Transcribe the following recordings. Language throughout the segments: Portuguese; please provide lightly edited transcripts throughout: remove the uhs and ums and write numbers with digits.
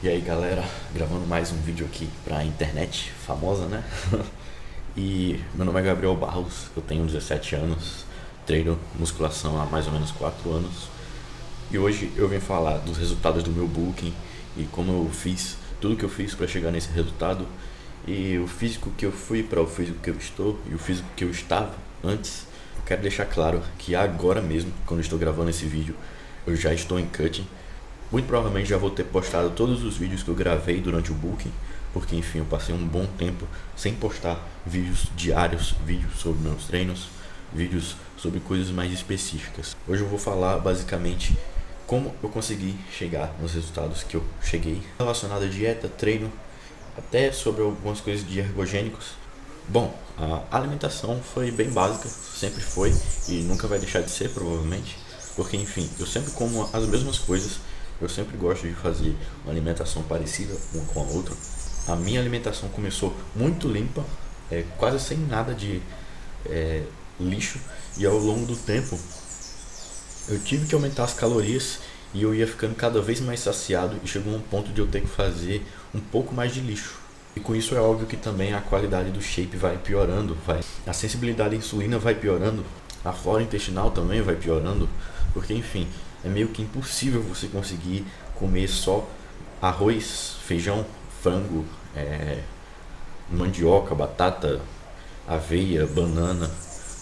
E aí galera, gravando mais um vídeo aqui pra internet famosa, né? E meu nome é Gabriel Barros, eu tenho 17 anos, treino musculação há mais ou menos 4 anos. E hoje eu vim falar dos resultados do meu booking e como eu fiz, tudo que eu fiz para chegar nesse resultado. E o físico que eu fui para o físico que eu estou e o físico que eu estava antes. Eu quero deixar claro que agora mesmo, quando eu estou gravando esse vídeo, eu já estou em cutting. Muito provavelmente já vou ter postado todos os vídeos que eu gravei durante o booking, porque enfim, eu passei um bom tempo sem postar vídeos diários, vídeos sobre meus treinos, vídeos sobre coisas mais específicas. Hoje eu vou falar basicamente como eu consegui chegar nos resultados que eu cheguei, relacionado a dieta, treino, até sobre algumas coisas de ergogênicos. Bom, a alimentação foi bem básica, sempre foi e nunca vai deixar de ser provavelmente, porque enfim, eu sempre como as mesmas coisas. Eu sempre gosto de fazer uma alimentação parecida uma com a outra. A minha alimentação começou muito limpa, quase sem nada de lixo, e ao longo do tempo eu tive que aumentar as calorias e eu ia ficando cada vez mais saciado e chegou a um ponto de eu ter que fazer um pouco mais de lixo. E com isso é óbvio que também a qualidade do shape vai piorando, a sensibilidade à insulina vai piorando, a flora intestinal também vai piorando, porque enfim, é meio que impossível você conseguir comer só arroz, feijão, frango, mandioca, batata, aveia, banana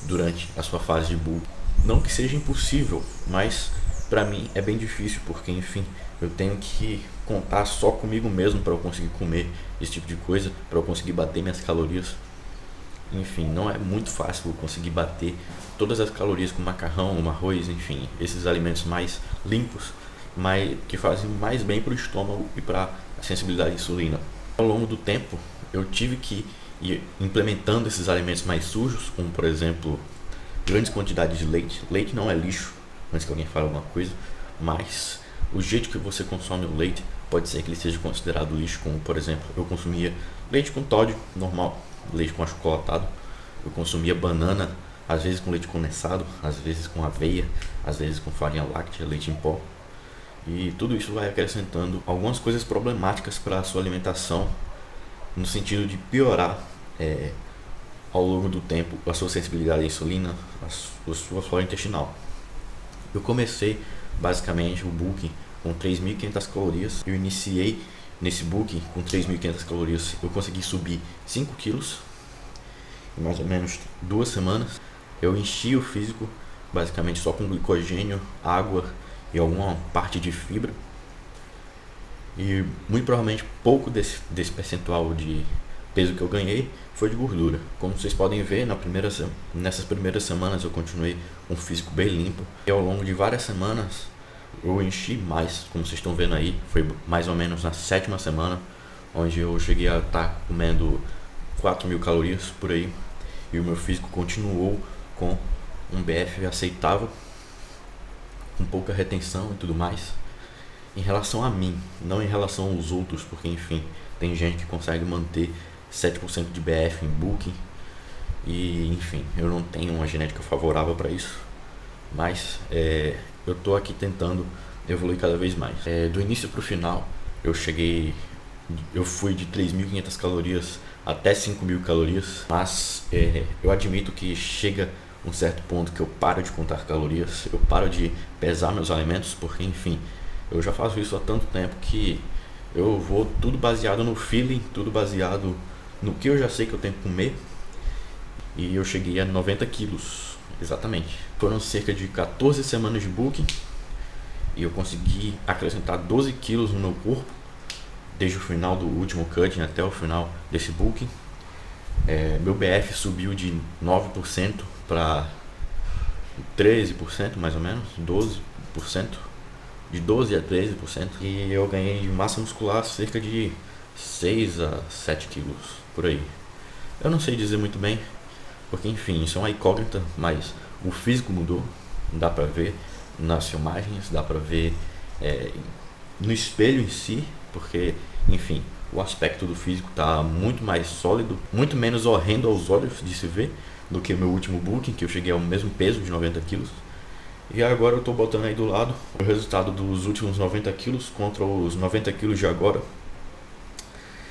durante a sua fase de bulk. Não que seja impossível, mas pra mim é bem difícil, porque enfim, eu tenho que contar só comigo mesmo para eu conseguir comer esse tipo de coisa, para eu conseguir bater minhas calorias. Enfim, não é muito fácil conseguir bater todas as calorias com macarrão, arroz, enfim, esses alimentos mais limpos, que fazem mais bem para o estômago e para a sensibilidade à insulina. Ao longo do tempo, eu tive que ir implementando esses alimentos mais sujos, como por exemplo, grandes quantidades de leite. Leite não é lixo, antes que alguém fale alguma coisa, mas o jeito que você consome o leite pode ser que ele seja considerado lixo, como por exemplo, eu consumia leite com Toddy normal, leite com achocolatado, eu consumia banana, às vezes com leite condensado, às vezes com aveia, às vezes com farinha láctea, leite em pó. E tudo isso vai acrescentando algumas coisas problemáticas para a sua alimentação, no sentido de piorar ao longo do tempo a sua sensibilidade à insulina, a sua flora intestinal. Eu comecei basicamente o booking com 3.500 calorias. Eu iniciei nesse booking com 3.500 calorias. Eu consegui subir 5 quilos em mais ou menos 2 semanas. Eu enchi o físico basicamente só com glicogênio, água e alguma parte de fibra. E muito provavelmente pouco desse percentual de peso que eu ganhei foi de gordura. Como vocês podem ver, nessas primeiras semanas eu continuei com um físico bem limpo. E ao longo de várias semanas eu enchi mais, como vocês estão vendo aí, foi mais ou menos na 7ª semana, onde eu cheguei a estar comendo 4.000 calorias por aí. E o meu físico continuou com um BF aceitável, com pouca retenção e tudo mais. Em relação a mim, não em relação aos outros, porque enfim, tem gente que consegue manter 7% de BF em booking e enfim, eu não tenho uma genética favorável para isso, mas eu tô aqui tentando evoluir cada vez mais. Do início para o final, eu fui de 3.500 calorias até 5.000 calorias, mas eu admito que chega um certo ponto que eu paro de contar calorias, eu paro de pesar meus alimentos, porque enfim, eu já faço isso há tanto tempo que eu vou tudo baseado no feeling, tudo baseado no que eu já sei que eu tenho que comer. E eu cheguei a 90 quilos, exatamente. Foram cerca de 14 semanas de booking e eu consegui acrescentar 12 quilos no meu corpo, desde o final do último cutting até o final desse booking. Meu BF subiu de 9% para 13%, mais ou menos, 12%. De 12 a 13%, e eu ganhei massa muscular cerca de 6 a 7 quilos, por aí. Eu não sei dizer muito bem, porque enfim, isso é uma incógnita, mas o físico mudou, dá pra ver nas filmagens, dá pra ver no espelho em si, porque enfim, o aspecto do físico tá muito mais sólido, muito menos horrendo aos olhos de se ver do que o meu último booking, que eu cheguei ao mesmo peso de 90 quilos. E agora eu tô botando aí do lado o resultado dos últimos 90 quilos contra os 90 quilos de agora.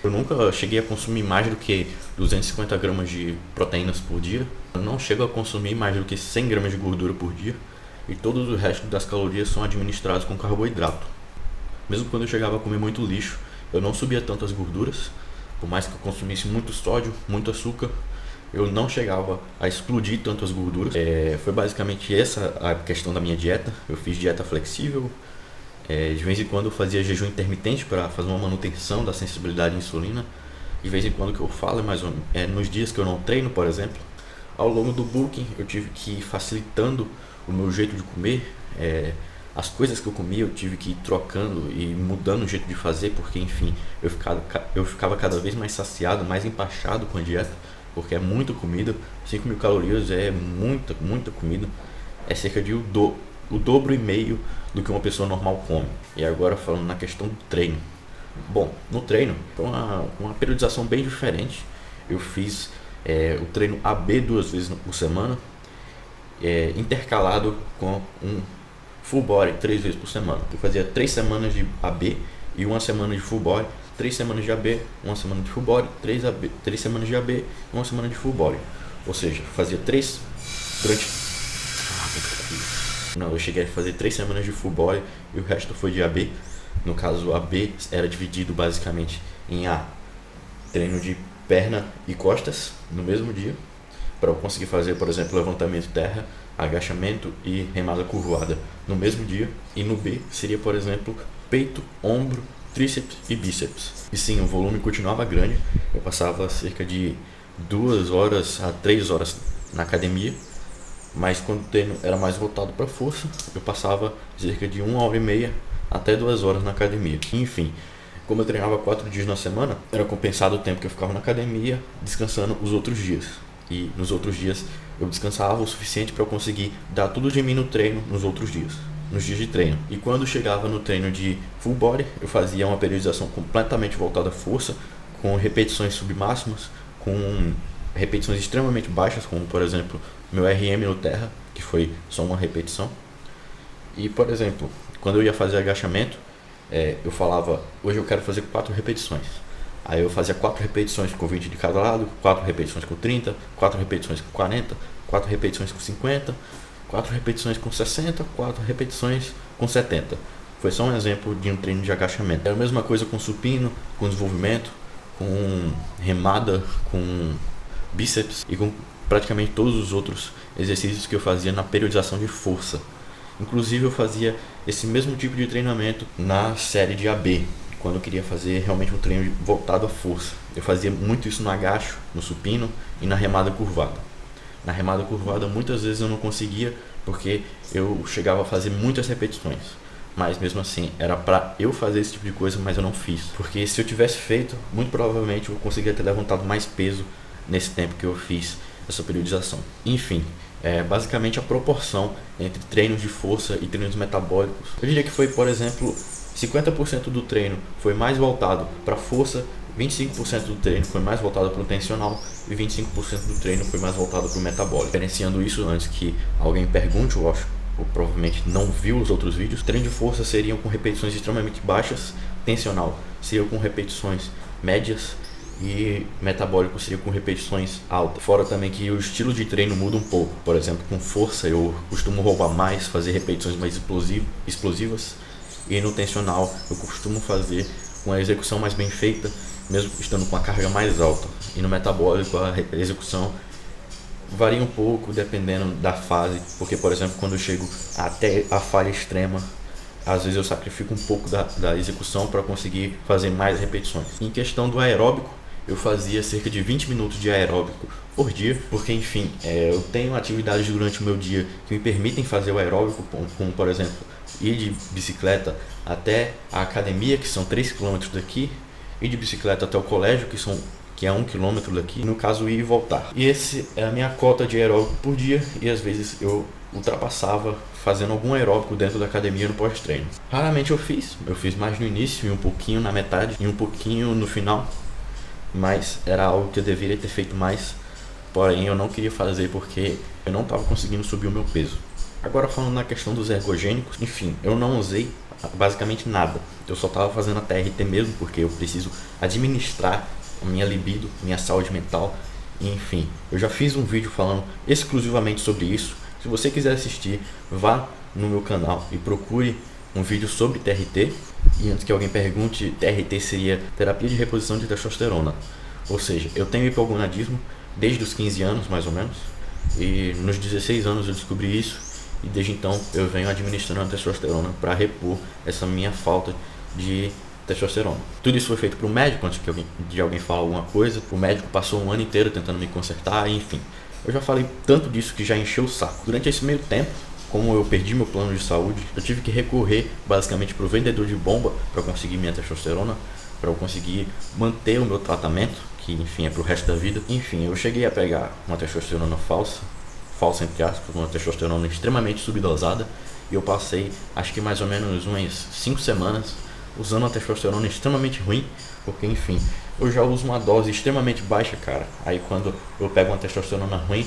Eu nunca cheguei a consumir mais do que 250 gramas de proteínas por dia. Eu não chego a consumir mais do que 100 gramas de gordura por dia. E todo o resto das calorias são administrados com carboidrato. Mesmo quando eu chegava a comer muito lixo, eu não subia tanto as gorduras. Por mais que eu consumisse muito sódio, muito açúcar, eu não chegava a explodir tanto as gorduras. Foi basicamente essa a questão da minha dieta. Eu fiz dieta flexível. De vez em quando eu fazia jejum intermitente para fazer uma manutenção da sensibilidade à insulina. De vez em quando que eu falo, mas nos dias que eu não treino, por exemplo. Ao longo do booking eu tive que ir facilitando o meu jeito de comer. As coisas que eu comia eu tive que ir trocando e mudando o jeito de fazer, porque enfim, eu ficava cada vez mais saciado, mais empachado com a dieta, porque é muita comida. 5.000 calorias é muita comida, é cerca de o dobro e meio do que uma pessoa normal come. E agora falando na questão do treino. Bom, no treino foi uma periodização bem diferente. Eu fiz o treino AB 2 vezes por semana, intercalado com um full body 3 vezes por semana. Eu fazia 3 semanas de AB e 1 semana de full body, 3 semanas de AB, 1 semana de full body, 3 semanas de AB, 1 semana de full body. Ou seja, fazia 3 durante... Não, eu cheguei a fazer 3 semanas de full body e o resto foi de AB. No caso, o AB era dividido basicamente em treino de perna e costas no mesmo dia, para eu conseguir fazer, por exemplo, levantamento terra, agachamento e remada curvada no mesmo dia. E no B seria, por exemplo, peito, ombro, tríceps e bíceps. E sim, o volume continuava grande. Eu passava cerca de 2 horas a 3 horas na academia, mas quando o treino era mais voltado para força, eu passava cerca de 1 hora e meia até 2 horas na academia. Enfim, como eu treinava 4 dias na semana, era compensado o tempo que eu ficava na academia, descansando os outros dias. E nos outros dias eu descansava o suficiente para eu conseguir dar tudo de mim no treino nos outros dias, nos dias de treino. E quando chegava no treino de full body, eu fazia uma periodização completamente voltada à força, com repetições submáximas, com repetições extremamente baixas, como por exemplo meu RM no terra, que foi só uma repetição. E por exemplo, quando eu ia fazer agachamento, eu falava, hoje eu quero fazer 4 repetições. Aí eu fazia 4 repetições com 20 de cada lado, 4 repetições com 30, 4 repetições com 40, 4 repetições com 50, 4 repetições com 60, 4 repetições com 70. Foi só um exemplo de um treino de agachamento. Era a mesma coisa com supino, com desenvolvimento, com remada, com bíceps e com praticamente todos os outros exercícios que eu fazia na periodização de força. Inclusive eu fazia esse mesmo tipo de treinamento na série de AB, quando eu queria fazer realmente um treino voltado à força. Eu fazia muito isso no agacho, no supino e na remada curvada. Na remada curvada muitas vezes eu não conseguia, porque eu chegava a fazer muitas repetições. Mas mesmo assim, era para eu fazer esse tipo de coisa, mas eu não fiz. Porque se eu tivesse feito, muito provavelmente eu conseguiria ter levantado mais peso nesse tempo que eu fiz essa periodização. Enfim, basicamente a proporção entre treinos de força e treinos metabólicos. Eu diria que foi, por exemplo, 50% do treino foi mais voltado para força, 25% do treino foi mais voltado para o tensional e 25% do treino foi mais voltado para o metabólico. Diferenciando isso, antes que alguém pergunte, ou provavelmente não viu os outros vídeos, treino de força seriam com repetições extremamente baixas, tensional seria com repetições médias e metabólico seria com repetições altas. Fora também que o estilo de treino muda um pouco. Por exemplo, com força eu costumo roubar mais, fazer repetições mais explosivas, e no tensional eu costumo fazer com a execução mais bem feita, mesmo estando com a carga mais alta. E no metabólico a execução varia um pouco dependendo da fase, porque por exemplo, quando eu chego até a falha extrema, às vezes eu sacrifico um pouco da execução para conseguir fazer mais repetições. Em questão do aeróbico, eu fazia cerca de 20 minutos de aeróbico por dia, porque enfim, eu tenho atividades durante o meu dia que me permitem fazer o aeróbico, como por exemplo, ir de bicicleta até a academia, que são 3 km daqui, ir de bicicleta até o colégio, que é 1 km daqui, no caso ir e voltar. E esse é a minha cota de aeróbico por dia, e às vezes eu ultrapassava fazendo algum aeróbico dentro da academia no pós-treino. Raramente eu fiz mais no início e um pouquinho na metade e um pouquinho no final, mas era algo que eu deveria ter feito mais, porém eu não queria fazer porque eu não estava conseguindo subir o meu peso. Agora falando na questão dos ergogênicos, enfim, eu não usei basicamente nada. Eu só estava fazendo a TRT mesmo porque eu preciso administrar a minha libido, minha saúde mental. E, enfim, eu já fiz um vídeo falando exclusivamente sobre isso. Se você quiser assistir, vá no meu canal e procure um vídeo sobre TRT. E antes que alguém pergunte, TRT seria terapia de reposição de testosterona. Ou seja, eu tenho hipogonadismo desde os 15 anos, mais ou menos. E nos 16 anos eu descobri isso. E desde então eu venho administrando a testosterona para repor essa minha falta de testosterona. Tudo isso foi feito para o médico antes de alguém falar alguma coisa. O médico passou um ano inteiro tentando me consertar, enfim. Eu já falei tanto disso que já encheu o saco. Durante esse meio tempo, como eu perdi meu plano de saúde, eu tive que recorrer basicamente para o vendedor de bomba para conseguir minha testosterona, para eu conseguir manter o meu tratamento, que enfim é para o resto da vida. Enfim, eu cheguei a pegar uma testosterona falsa entre aspas, uma testosterona extremamente subdosada, e eu passei acho que mais ou menos umas 5 semanas usando uma testosterona extremamente ruim, porque enfim, eu já uso uma dose extremamente baixa, cara. Aí quando eu pego uma testosterona ruim,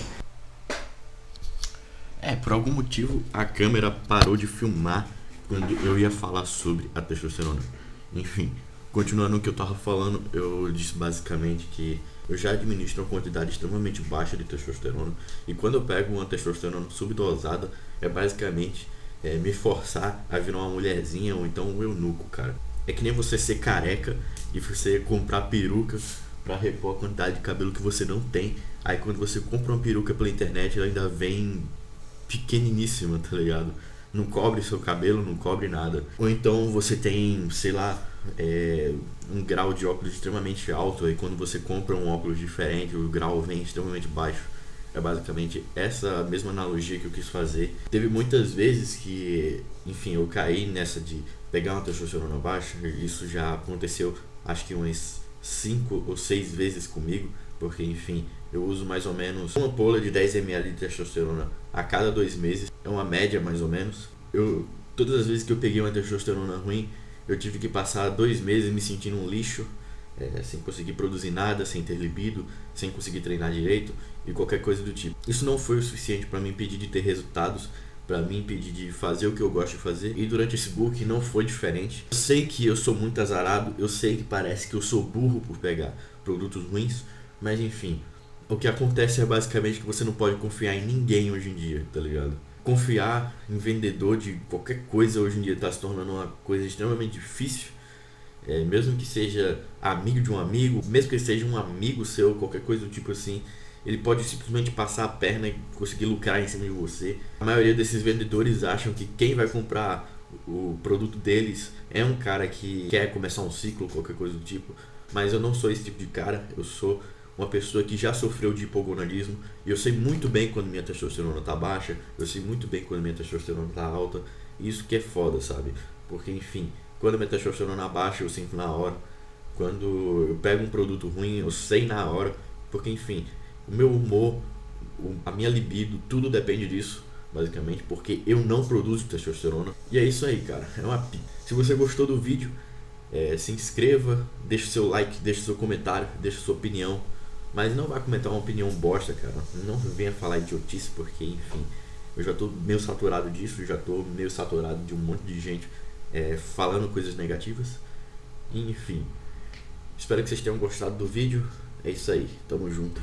por algum motivo a câmera parou de filmar quando eu ia falar sobre a testosterona. Enfim, continuando o que eu tava falando, eu disse basicamente que eu já administro uma quantidade extremamente baixa de testosterona, e quando eu pego uma testosterona subdosada, é basicamente me forçar a virar uma mulherzinha ou então um eunuco, cara. É que nem você ser careca e você comprar peruca pra repor a quantidade de cabelo que você não tem. Aí quando você compra uma peruca pela internet, ela ainda vem pequeniníssima, tá ligado? Não cobre seu cabelo, não cobre nada. Ou então você tem, sei lá, um grau de óculos extremamente alto, e quando você compra um óculos diferente, o grau vem extremamente baixo. É basicamente essa mesma analogia que eu quis fazer. Teve muitas vezes que, enfim, eu caí nessa de pegar uma testosterona baixa. Isso já aconteceu acho que umas 5 ou 6 vezes comigo, porque enfim, eu uso mais ou menos uma ampola de 10 ml de testosterona a cada 2 meses, é uma média mais ou menos. Todas as vezes que eu peguei uma testosterona ruim, eu tive que passar 2 meses me sentindo um lixo, sem conseguir produzir nada, sem ter libido, sem conseguir treinar direito e qualquer coisa do tipo. Isso não foi o suficiente para me impedir de ter resultados, para me impedir de fazer o que eu gosto de fazer, e durante esse book não foi diferente. Eu sei que eu sou muito azarado, eu sei que parece que eu sou burro por pegar produtos ruins, mas enfim, o que acontece é basicamente que você não pode confiar em ninguém hoje em dia, tá ligado? Confiar em vendedor de qualquer coisa hoje em dia está se tornando uma coisa extremamente difícil. Mesmo que seja amigo de um amigo, mesmo que seja um amigo seu, qualquer coisa do tipo assim, ele pode simplesmente passar a perna e conseguir lucrar em cima de você. A maioria desses vendedores acham que quem vai comprar o produto deles é um cara que quer começar um ciclo, qualquer coisa do tipo. Mas eu não sou esse tipo de cara, eu sou uma pessoa que já sofreu de hipogonadismo, e eu sei muito bem quando minha testosterona tá baixa, eu sei muito bem quando minha testosterona tá alta, e isso que é foda, sabe? Porque enfim, quando minha testosterona baixa eu sinto na hora, quando eu pego um produto ruim eu sei na hora, porque enfim, o meu humor, a minha libido, tudo depende disso, basicamente, porque eu não produzo testosterona. E é isso aí, cara, se você gostou do vídeo, se inscreva, deixe seu like, deixe seu comentário, deixe sua opinião. Mas não vai comentar uma opinião bosta, cara. Não venha falar idiotice, porque, enfim, eu já tô meio saturado disso, já tô meio saturado de um monte de gente falando coisas negativas. Enfim, espero que vocês tenham gostado do vídeo. É isso aí, tamo junto.